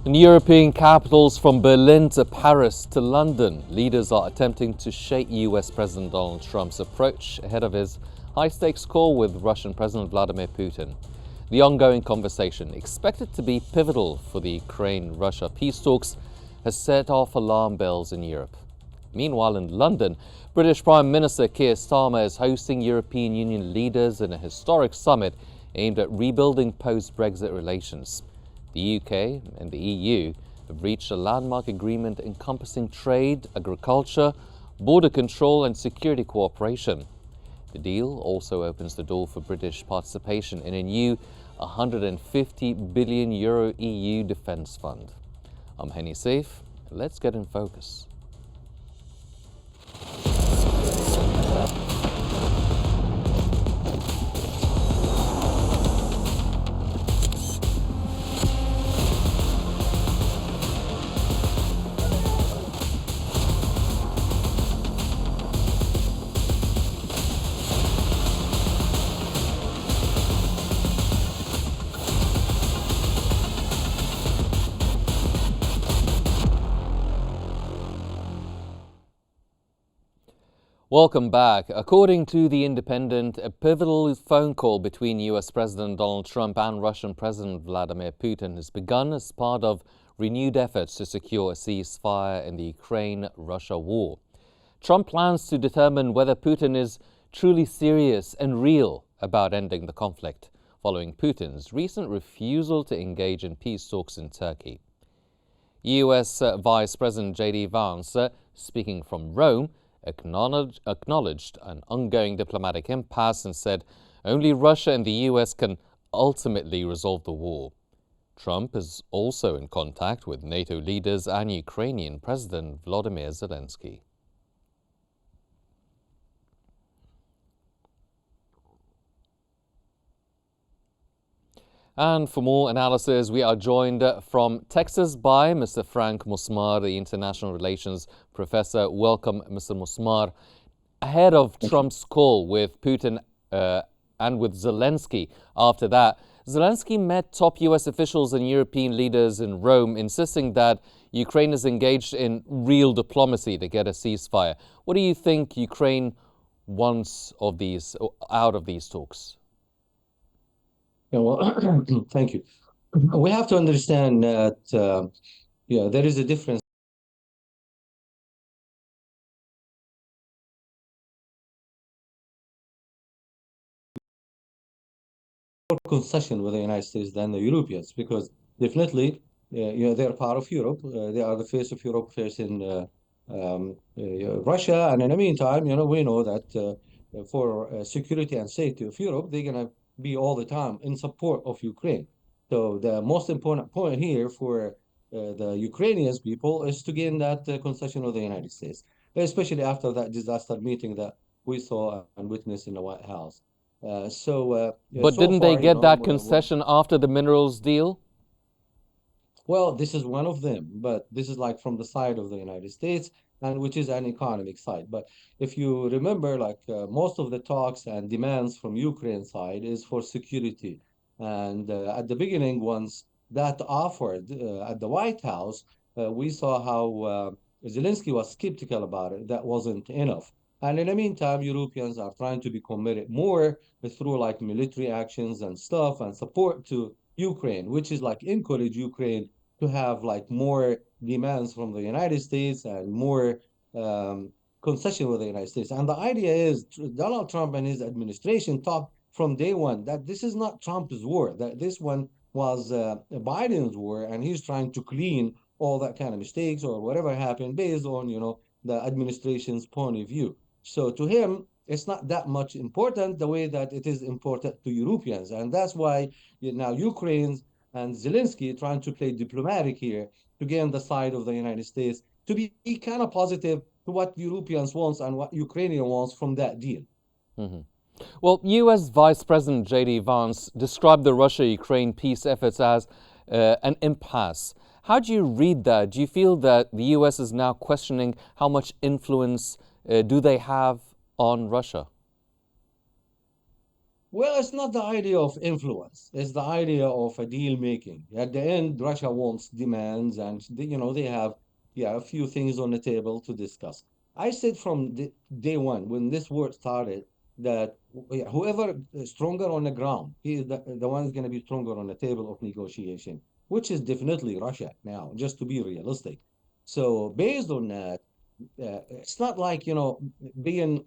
In European capitals, from Berlin to Paris to London, leaders are attempting to shake US President Donald Trump's approach ahead of his high-stakes call with Russian President Vladimir Putin. The ongoing conversation, expected to be pivotal for the Ukraine-Russia peace talks, has set off alarm bells in Europe. Meanwhile, in London, British Prime Minister Keir Starmer is hosting European Union leaders in a historic summit aimed at rebuilding post-Brexit relations. The UK and the EU have reached a landmark agreement encompassing trade, agriculture, border control and security cooperation. The deal also opens the door for British participation in a new €150 billion EU defence fund. I'm Henny Saif. Let's get in focus. Welcome back. According to The Independent, a pivotal phone call between US President Donald Trump and Russian President Vladimir Putin has begun as part of renewed efforts to secure a ceasefire in the Ukraine-Russia war. Trump plans to determine whether Putin is truly serious and real about ending the conflict, following Putin's recent refusal to engage in peace talks in Turkey. US Vice President J.D. Vance, speaking from Rome, acknowledged an ongoing diplomatic impasse and said only Russia and the US can ultimately resolve the war. Trump is also in contact with NATO leaders and Ukrainian President Volodymyr Zelensky. And for more analysis, we are joined from Texas by Mr. Frank Musmar, the International Relations Professor. Welcome, Mr. Musmar. Ahead of Trump's call with Putin and with Zelensky after that, Zelensky met top US officials and European leaders in Rome, insisting that Ukraine is engaged in real diplomacy to get a ceasefire. What do you think Ukraine wants out of these talks? Yeah, well, thank you. We have to understand that there is a difference concession with the United States than the Europeans, because definitely, they're part of Europe. They are the face of Europe facing Russia, and in the meantime, we know that for security and safety of Europe, they're gonna be all the time in support of Ukraine. So the most important point here for the Ukrainian people is to gain that concession of the United States, especially after that disaster meeting that we saw and witnessed in the White House. But So didn't they far, get that concession after the minerals deal? well, this is one of them, but this is like from the side of the United States, and which is an economic side. But if you remember, like most of the talks and demands from Ukraine side is for security. And at the beginning, once that offered at the White House, we saw how Zelensky was skeptical about it. That wasn't enough. And in the meantime, Europeans are trying to be committed more through like military actions and stuff and support to Ukraine, which is like encourage Ukraine to have like more demands from the United States and more concession with the United States. And the idea is Donald Trump and his administration thought from day one that this is not Trump's war, that this one was Biden's war, and he's trying to clean all that kind of mistakes or whatever happened based on, the administration's point of view. So to him, it's not that much important the way that it is important to Europeans. And that's why now Ukraine's and Zelensky trying to play diplomatic here to get on the side of the United States to be kind of positive to what Europeans want and what Ukrainian wants from that deal. Mm-hmm. Well, US Vice President J.D. Vance described the Russia-Ukraine peace efforts as an impasse. How do you read that? Do you feel that the US is now questioning how much influence do they have on Russia? Well, it's not the idea of influence. It's the idea of a deal making. At the end, Russia wants demands, and they have a few things on the table to discuss. I said from day one when this war started that whoever is stronger on the ground, he is the one who's going to be stronger on the table of negotiation, which is definitely Russia now, just to be realistic. So based on that, it's not like being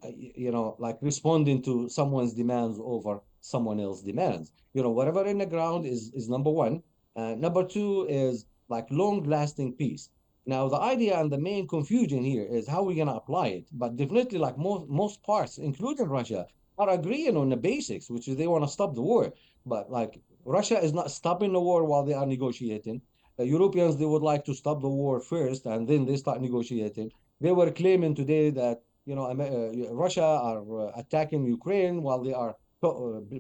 like responding to someone's demands over someone else's demands. Whatever in the ground is number one. Number two is like long lasting peace. Now the idea and the main confusion here is how we're going to apply it, but definitely like most parts including Russia are agreeing on the basics, which is they want to stop the war. But like Russia is not stopping the war while they are negotiating. Europeans, they would like to stop the war first and then they start negotiating. They were claiming today that Russia are attacking Ukraine while they are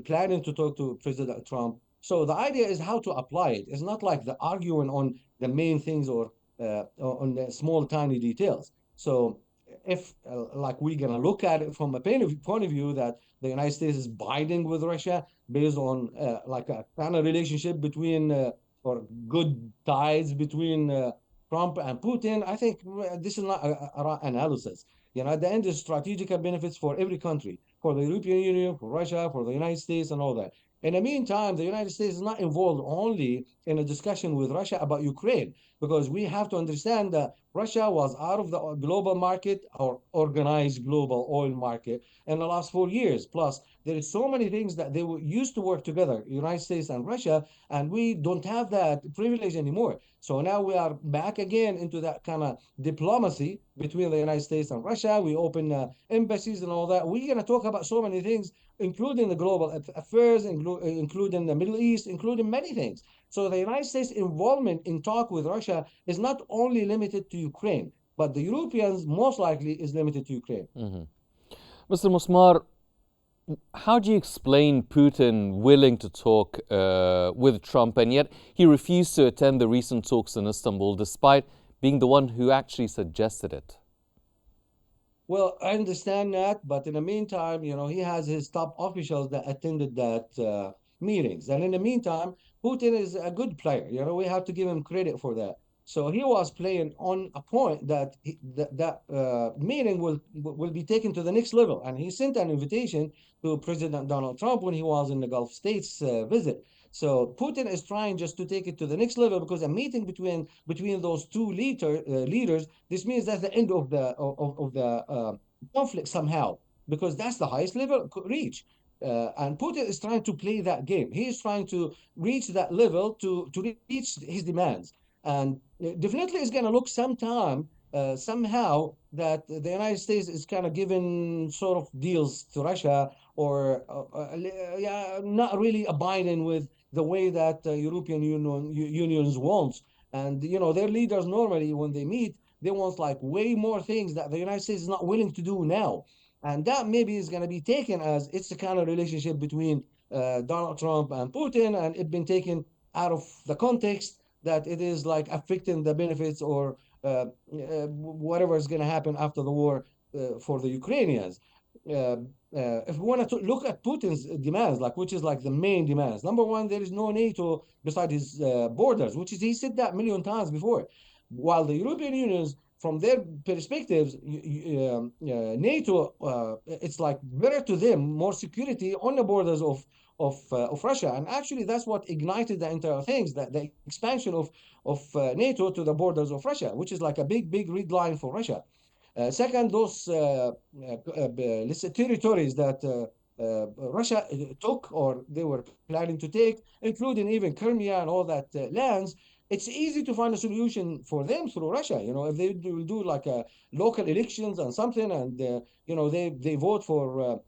planning to talk to President Trump. So the idea is how to apply it. It's not like the arguing on the main things or on the small tiny details. So if like we're gonna look at it from a point of view that the United States is biding with Russia based on like a kind of relationship between or good ties between Trump and Putin, I think this is not a right analysis. At the end, it's strategic benefits for every country, for the European Union, for Russia, for the United States, and all that. In the meantime, the United States is not involved only in a discussion with Russia about Ukraine, because we have to understand that Russia was out of the global market or organized global oil market in the last 4 years. Plus, there is so many things that they were used to work together, United States and Russia, and we don't have that privilege anymore. So now we are back again into that kind of diplomacy between the United States and Russia. We open embassies and all that. We're going to talk about so many things, including the global affairs, including the Middle East, including many things. So the United States involvement in talk with Russia is not only limited to Ukraine, but the Europeans most likely is limited to Ukraine. Mr. Musmar, how do you explain Putin willing to talk with Trump, and yet he refused to attend the recent talks in Istanbul, despite being the one who actually suggested it? Well, I understand that, but in the meantime, he has his top officials that attended that meetings. And in the meantime, Putin is a good player. We have to give him credit for that. So he was playing on a point that that meeting will be taken to the next level. And he sent an invitation to President Donald Trump when he was in the Gulf States visit. So Putin is trying just to take it to the next level because a meeting between those two leaders, this means that's the end of the conflict somehow, because that's the highest level reach. And Putin is trying to play that game. He is trying to reach that level to reach his demands. And definitely it's going to look sometime, somehow, that the United States is kind of giving sort of deals to Russia or yeah, not really abiding with the way that European unions wants. And their leaders normally when they meet, they want like way more things that the United States is not willing to do now. And that maybe is going to be taken as it's a kind of relationship between Donald Trump and Putin, and it's been taken out of the context that it is like affecting the benefits or whatever is going to happen after the war for the Ukrainians. Uh, if we want to look at Putin's demands, like which is like the main demands, number one, there is no NATO beside his borders, which is he said that a million times before. While the European unions, from their perspectives, NATO, it's like better to them, more security on the borders of Russia, and actually that's what ignited the entire things, that the expansion of NATO to the borders of Russia, which is like a big red line for Russia. Second, those let's say territories that Russia took or they were planning to take, including even Crimea and all that lands, it's easy to find a solution for them through Russia. If they do like local elections and something, and they vote for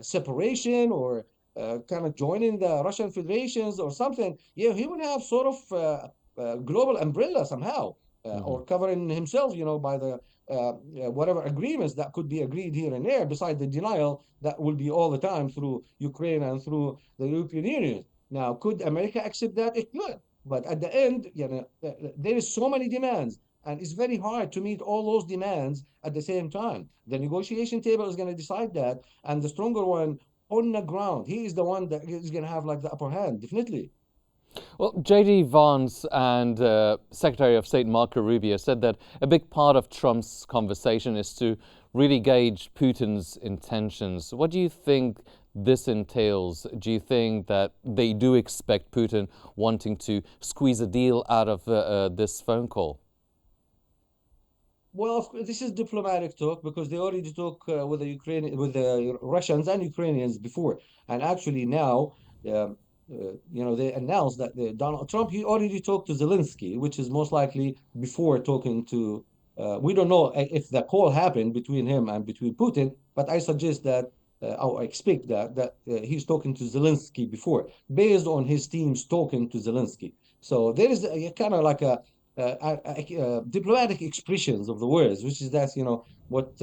separation or kind of joining the Russian federations or something, yeah, he would have sort of global umbrella somehow, Mm-hmm. or covering himself, by the whatever agreements that could be agreed here and there, beside the denial that will be all the time through Ukraine and through the European Union. Now, could America accept that? It could. But at the end, there is so many demands, and it's very hard to meet all those demands at the same time. The negotiation table is going to decide that, and the stronger one on the ground. He is the one that is going to have like the upper hand, definitely. Well, J.D. Vance and Secretary of State Marco Rubio said that a big part of Trump's conversation is to really gauge Putin's intentions. What do you think this entails? Do you think that they do expect Putin wanting to squeeze a deal out of this phone call? Well, of course, this is diplomatic talk because they already talk with the with the Russians and Ukrainians before, and actually now, they announced that Donald Trump he already talked to Zelensky, which is most likely before talking to. We don't know if the call happened between him and between Putin, but I suggest that. I expect that he's talking to Zelensky before, based on his team's talking to Zelensky. So there is a kind of like a diplomatic expressions of the words, which is that what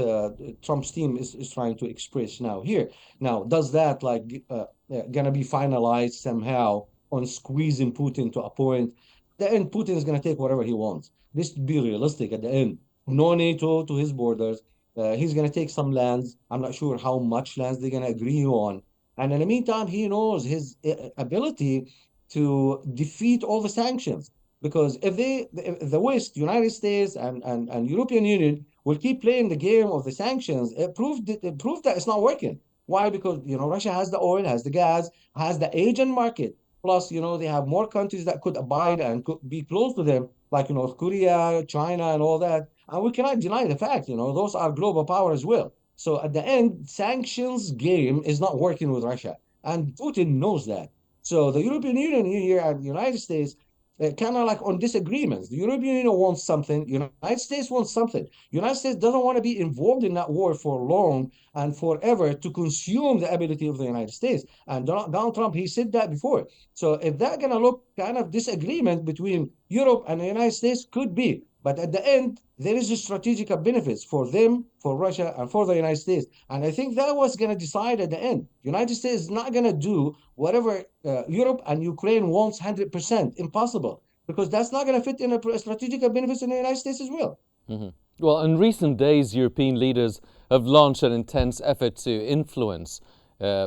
Trump's team is trying to express now here. Now, does that gonna be finalized somehow on squeezing Putin to a point? The end, Putin is gonna take whatever he wants. This to be realistic at the end. No NATO to his borders. He's gonna take some lands. I'm not sure how much lands they're gonna agree on. And in the meantime, he knows his ability to defeat all the sanctions. Because if the West, United States and European Union will keep playing the game of the sanctions, it proved that it's not working. Why? Because Russia has the oil, has the gas, has the Asian market. Plus, they have more countries that could abide and could be close to them, like North Korea, China, and all that. And we cannot deny the fact, those are global power as well. So at the end, sanctions game is not working with Russia, and Putin knows that. So the European Union here and the United States kind of like on disagreements. The European Union wants something, United States wants something. United States doesn't want to be involved in that war for long and forever to consume the ability of the United States. And Donald Trump, he said that before. So if that gonna look kind of disagreement between Europe and the United States could be, but at the end, there is a strategic benefits for them, for Russia, and for the United States. And I think that was going to decide at the end. United States is not going to do whatever Europe and Ukraine wants 100%. Impossible. Because that's not going to fit in a strategic benefits in the United States as well. Mm-hmm. Well, in recent days, European leaders have launched an intense effort to influence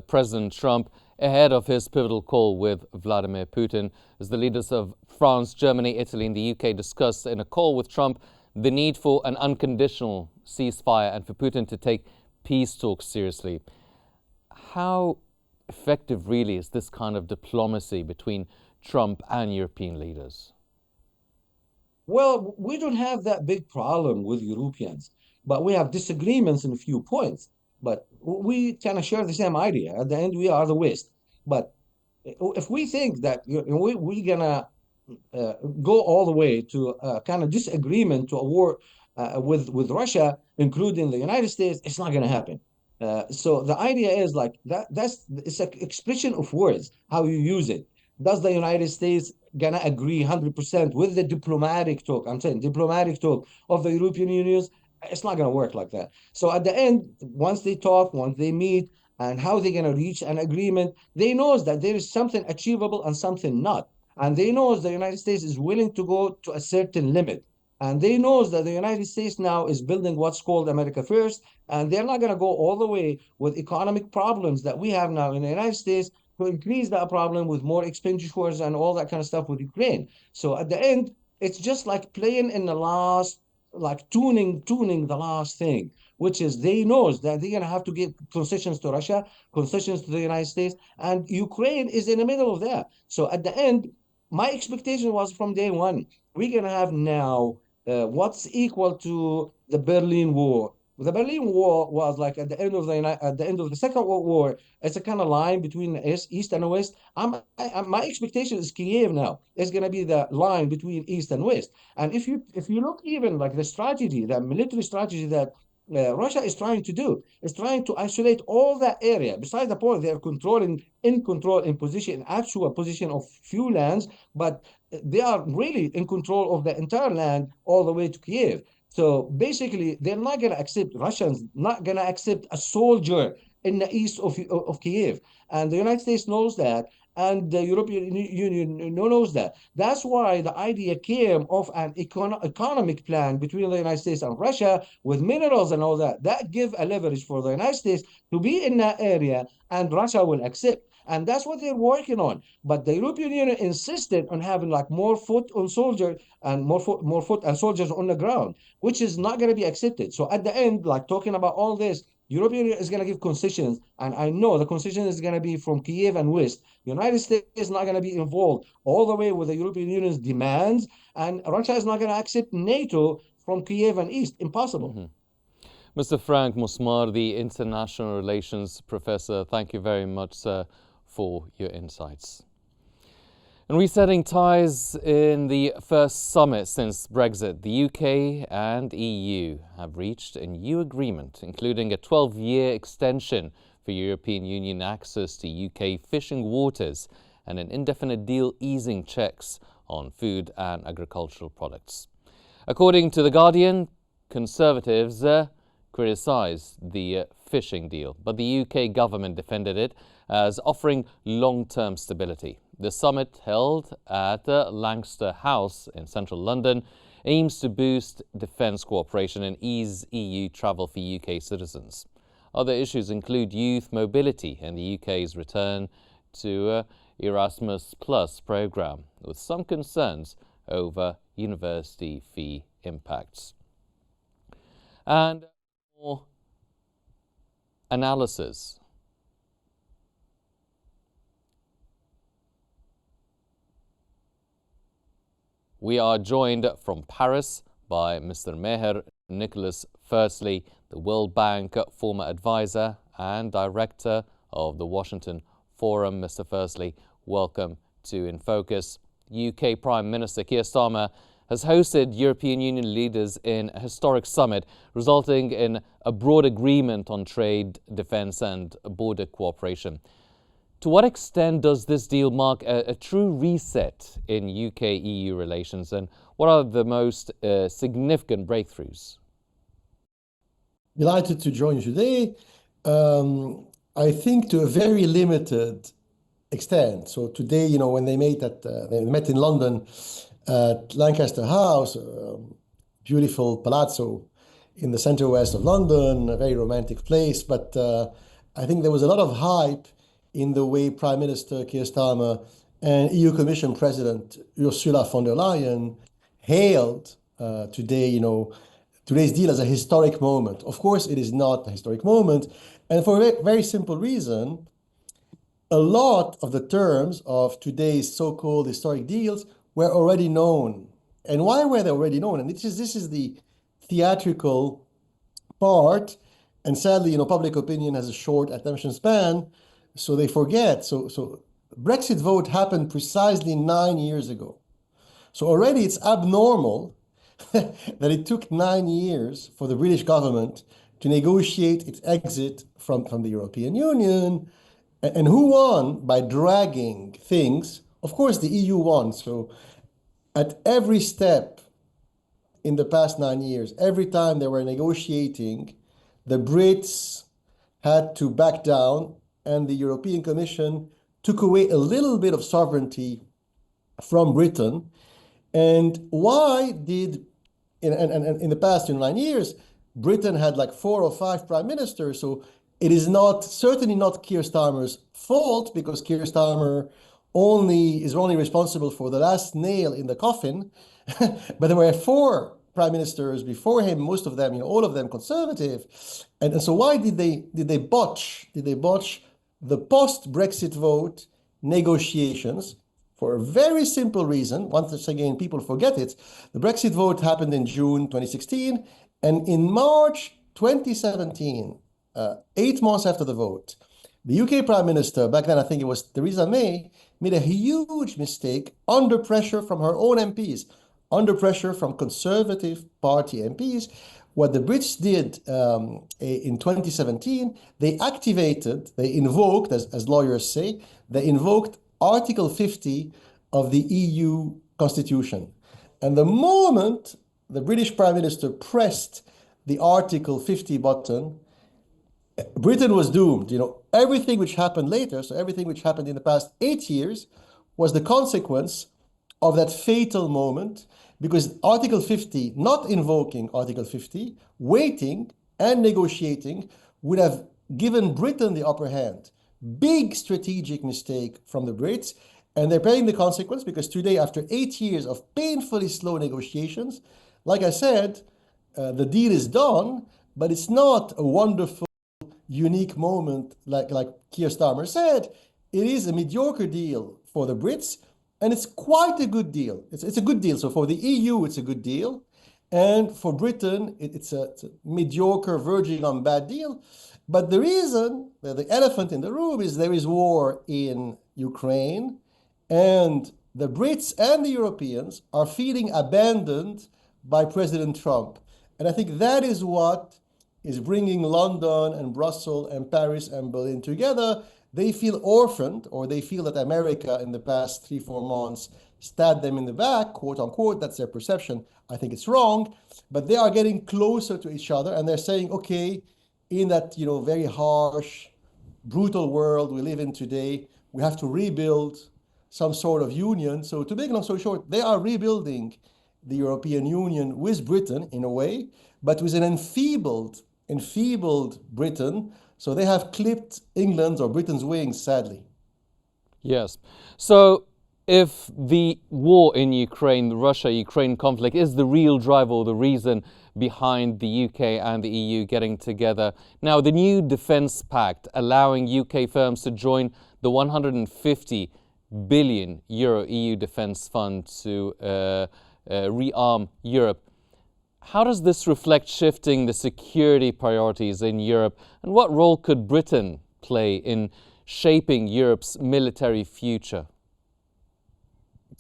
President Trump ahead of his pivotal call with Vladimir Putin, as the leaders of France, Germany, Italy, and the UK discussed in a call with Trump the need for an unconditional ceasefire and for Putin to take peace talks seriously. How effective really is this kind of diplomacy between Trump and European leaders? Well, we don't have that big problem with Europeans, but we have disagreements in a few points. But we kind of share the same idea. At the end, we are the West. But if we think that we're gonna uh, go all the way to a kind of disagreement to a war with Russia, including the United States, it's not gonna happen. So the idea is like that. It's an expression of words, how you use it. Does the United States gonna agree 100% with the diplomatic talk? I'm saying diplomatic talk of the European Unions. It's not gonna work like that. So at the end, once they talk, once they meet, and how they're gonna reach an agreement, they knows that there is something achievable and something not. And they knows the United States is willing to go to a certain limit. And they knows that the United States now is building what's called America First, and they're not going to go all the way with economic problems that we have now in the United States to increase that problem with more expenditures and all that kind of stuff with Ukraine. So at the end, it's just like playing in the last, like tuning the last thing, which is they knows that they're gonna have to give concessions to Russia, concessions to the United States, and Ukraine is in the middle of that. So at the end, my expectation was from day one, we're gonna have now what's equal to the Berlin War. The Berlin Wall was like at the end of the Second World War. It's a kind of line between the East and the West. My expectation is Kiev now. It's going to be the line between East and West. And if you look even like the strategy, the military strategy that Russia is trying to do, is trying to isolate all that area. Besides the point, they are in position, in actual position of few lands, but they are really in control of the entire land all the way to Kiev. So basically, they're not going to accept Russians, not going to accept a soldier in the east of Kiev. And the United States knows that. and the European Union knows that. That's why the idea came of an economic plan between the United States and Russia with minerals and all that. That give a leverage for the United States to be in that area, and Russia will accept. And that's what they're working on. But the European Union insisted on having like more foot on soldier and more foot and soldiers on the ground, which is not going to be accepted. So at the end, like talking about all this, European Union is going to give concessions, and I know the concession is going to be from Kiev and West. United States is not going to be involved all the way with the European Union's demands, and Russia is not going to accept NATO from Kiev and East. Impossible. Mr. Frank Musmar, the international relations professor, thank you very much, sir, for your insights. And resetting ties in the first summit since Brexit, the UK and EU have reached a new agreement, including a 12-year extension for European Union access to UK fishing waters and an indefinite deal easing checks on food and agricultural products. According to The Guardian, Conservatives criticised the fishing deal, but the UK government defended it as offering long-term stability. The summit, held at Lancaster House in central London, aims to boost defence cooperation and ease EU travel for UK citizens. Other issues include youth mobility and the UK's return to Erasmus Plus programme, with some concerns over university fee impacts. And more analysis. We are joined from Paris by Mr. Meher Nicholas Firstly, the World Bank former advisor and director of the Washington Forum. Mr. Firstly, welcome to In Focus. UK Prime Minister Keir Starmer has hosted European Union leaders in a historic summit, resulting in a broad agreement on trade, defence and border cooperation. To what extent does this deal mark a true reset in UK-EU relations, and what are the most significant breakthroughs? Delighted to join you today. I think to a very limited extent. So today, when they met in London at Lancaster House, beautiful palazzo in the center west of London, a very romantic place. But I think there was a lot of hype in the way Prime Minister Keir Starmer and EU Commission President Ursula von der Leyen hailed today's deal as a historic moment. Of course, it is not a historic moment, and for a very simple reason. A lot of the terms of today's so-called historic deals were already known. And why were they already known? And this is the theatrical part. And sadly, public opinion has a short attention span, so they forget. So Brexit vote happened precisely 9 years ago. So already it's abnormal that it took 9 years for the British government to negotiate its exit from the European Union. And who won by dragging things? Of course, the EU won. So at every step in the past 9 years, every time they were negotiating, the Brits had to back down, and the European Commission took away a little bit of sovereignty from Britain. And why did, in the past 9 years, Britain had like 4 or 5 prime ministers, so it is certainly not Keir Starmer's fault, because Keir Starmer is only responsible for the last nail in the coffin. But there were 4 prime ministers before him, most of them, all of them conservative. And so why did they botch the post-Brexit vote negotiations? For a very simple reason. Once again, people forget it. The Brexit vote happened in June 2016, and in March 2017, 8 months after the vote, the UK Prime Minister, back then I think it was Theresa May, made a huge mistake under pressure from her own MPs, under pressure from Conservative Party MPs. What the Brits did in 2017, they invoked, as lawyers say, they invoked Article 50 of the EU Constitution. And the moment the British Prime Minister pressed the Article 50 button, Britain was doomed. Everything which happened later, so everything which happened in the past 8 years, was the consequence of that fatal moment because Article 50, not invoking Article 50, waiting and negotiating would have given Britain the upper hand. Big strategic mistake from the Brits, and they're paying the consequence because today, after 8 years of painfully slow negotiations, like I said, the deal is done, but it's not a wonderful unique moment, like Keir Starmer said. It is a mediocre deal for the Brits, and it's quite a good deal. It's a good deal. So for the EU, it's a good deal, and for Britain, it's a mediocre, verging on bad deal. But the reason, the elephant in the room, is there is war in Ukraine, and the Brits and the Europeans are feeling abandoned by President Trump. And I think that is what is bringing London and Brussels and Paris and Berlin together. They feel orphaned, or they feel that America in the past 3, 4 months stabbed them in the back, quote unquote. That's their perception. I think it's wrong, but they are getting closer to each other, and they're saying, okay, in that very harsh, brutal world we live in today, we have to rebuild some sort of union. So to make a long story short, they are rebuilding the European Union with Britain in a way, but with an enfeebled Britain. So they have clipped England's or Britain's wings, sadly. Yes. So if the war in Ukraine, the Russia-Ukraine conflict, is the real driver or the reason behind the UK and the EU getting together, now the new defence pact allowing UK firms to join the 150 billion euro EU defence fund to rearm Europe. How does this reflect shifting the security priorities in Europe, and what role could Britain play in shaping Europe's military future?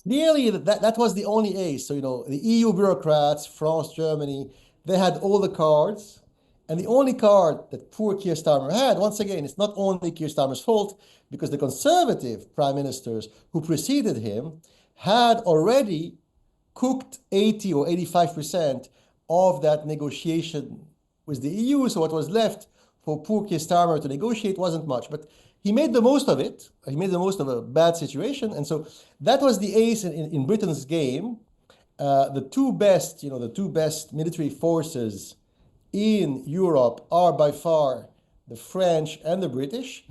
Nearly that was the only ace. So, the EU bureaucrats, France, Germany, they had all the cards. And the only card that poor Keir Starmer had, once again, it's not only Keir Starmer's fault, because the conservative prime ministers who preceded him had already cooked 80 or 85% of that negotiation with the EU. So what was left for poor Keir Starmer to negotiate wasn't much. But he made the most of it. He made the most of a bad situation. And so that was the ace in Britain's game. The two best military forces in Europe are by far the French and the British.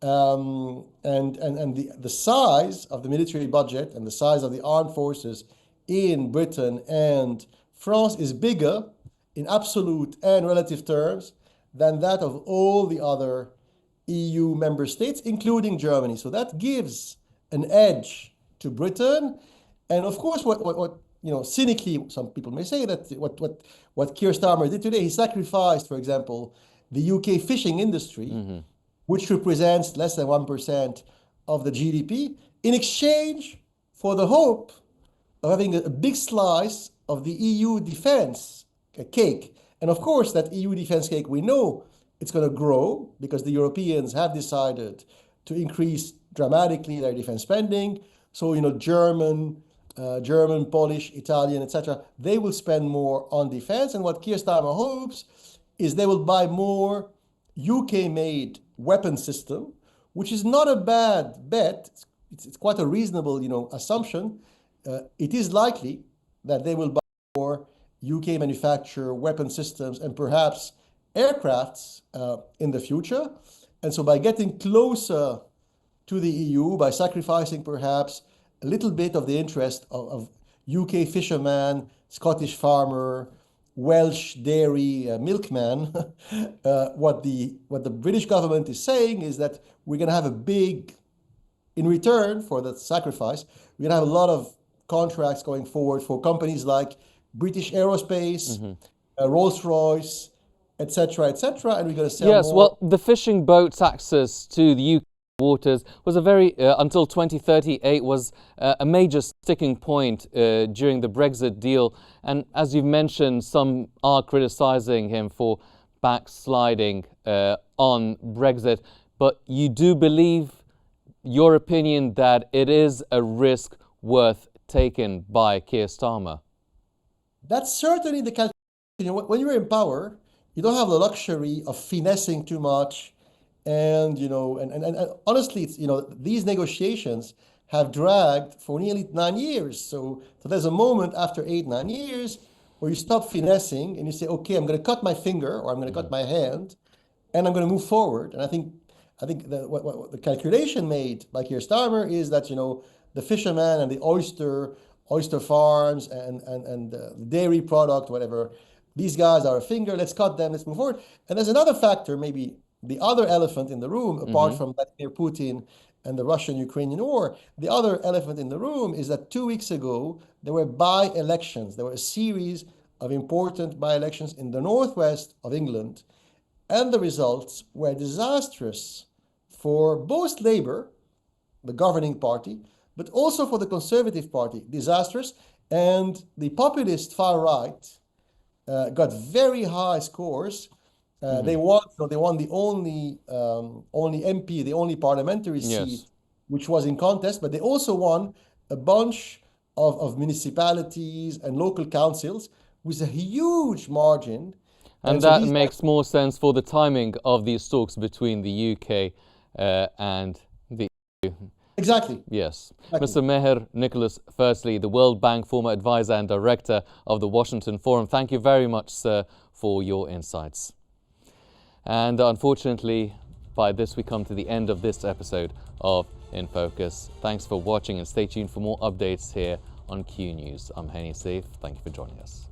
And the size of the military budget and the size of the armed forces in Britain and France is bigger in absolute and relative terms than that of all the other EU member states, including Germany. So that gives an edge to Britain. And of course, what cynically, some people may say that what Keir Starmer did today, he sacrificed, for example, the UK fishing industry, which represents less than 1% of the GDP, in exchange for the hope of having a big slice of the EU defense cake. And of course, that EU defense cake, we know it's going to grow because the Europeans have decided to increase dramatically their defense spending. So, German, Polish, Italian, etc., they will spend more on defense. And what Keir Starmer hopes is they will buy more UK-made weapon system, which is not a bad bet. It's quite a reasonable, assumption. It is likely that they will buy more UK manufactured weapon systems and perhaps aircrafts in the future. And so by getting closer to the EU, by sacrificing perhaps a little bit of the interest of UK fisherman, Scottish farmer, Welsh dairy milkman, what the British government is saying is that we're going to have in return for that sacrifice, we're going to have a lot of contracts going forward for companies like British Aerospace, Rolls-Royce, etc., etc., and we're going to sell Yes, more. well, the fishing boats' access to the UK waters was until 2038 was a major sticking point during the Brexit deal. And as you've mentioned, some are criticising him for backsliding on Brexit. But you do believe, your opinion, that it is a risk worth taken by Keir Starmer? That's certainly the calculation. When you're in power, you don't have the luxury of finessing too much. And, and honestly, it's, these negotiations have dragged for nearly 9 years. So there's a moment after 8, 9 years where you stop finessing and you say, okay, I'm going to cut my finger or I'm going to cut my hand and I'm going to move forward. And I think that what the calculation made by Keir Starmer is that, the fishermen and the oyster farms and the dairy product, whatever, these guys are a finger, let's cut them, let's move forward. And there's another factor, maybe the other elephant in the room, apart from Vladimir Putin and the Russian-Ukrainian war, the other elephant in the room is that 2 weeks ago, there were by-elections. There were a series of important by-elections in the northwest of England, and the results were disastrous for both Labour, the governing party, but also for the Conservative Party, disastrous. And the populist far right got very high scores. They won. They won the only MP, the only parliamentary seat, which was in contest. But they also won a bunch of municipalities and local councils with a huge margin. And so that these makes more sense for the timing of these talks between the UK and the EU. Exactly. Yes. Exactly. Mr. Meher Nicholas, firstly, the World Bank former advisor and director of the Washington Forum, thank you very much, sir, for your insights. And unfortunately, by this we come to the end of this episode of In Focus. Thanks for watching and stay tuned for more updates here on Q News. I'm Henny Saif. Thank you for joining us.